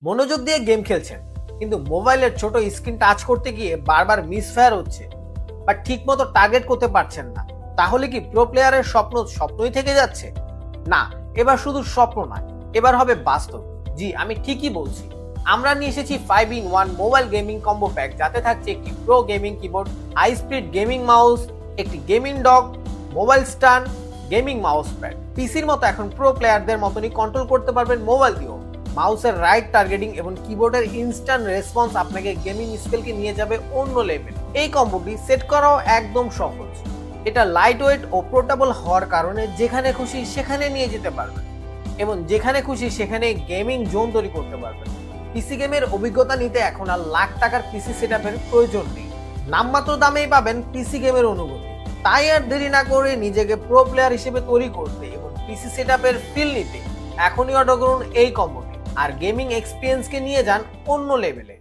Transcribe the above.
মনোযোগ দিয়ে গেম খেলছেন কিন্তু মোবাইলের ছোট স্ক্রিন টাচ করতে গিয়ে বারবার মিসফায়ার হচ্ছে বা ঠিকমতো টার্গেট করতে পারছেন না, তাহলে কি প্রো প্লেয়ারের স্বপ্ন স্বপ্নই থেকে যাচ্ছে? না, এবার শুধু স্বপ্ন নয়, এবার হবে বাস্তব। জি, আমি ঠিকই বলছি। আমরা নিয়ে এসেছি 5-in-1 mobile gaming combo pack, যাতে থাকছে একটি pro gaming keyboard, high speed gaming mouse, একটি gaming dock, mobile stand, gaming mouse pad. পিসির মতো এখন প্রো প্লেয়ারদের মতনই কন্ট্রোল করতে পারবেন মোবাইল দিয়েও। মাউসের রাইট টার্গেটিং এবং কিবোর্ডের ইনস্ট্যান্ট রেসপন্স আপনাকে গেমিং স্কিলকে নিয়ে যাবে অন্য লেভেল। এই কম্বোটি সেট করাও একদম সহজ। এটা লাইট ওয়েট ও পোর্টেবল হওয়ার কারণে যেখানে খুশি সেখানে নিয়ে যেতে পারবেন এবং যেখানে খুশি সেখানে গেমিং জোন তৈরি করতে পারবেন। পিসি গেমের অভিজ্ঞতা নিতে এখন আর লাখ টাকার পিসি সেটআপের প্রয়োজন নেই। নামমাত্র দামেই পাবেন পিসি গেমের অনুভূতি। তাই আর দেরি না করে নিজেকে প্রো প্লেয়ার হিসেবে তৈরি করতে এবং পিসি সেটআপের ফিল নিতে এখনই অর্ডার করুন এই কম্বোটি আর গেমিং এক্সপিরিয়েন্সকে নিয়ে যান অন্য লেভেলে।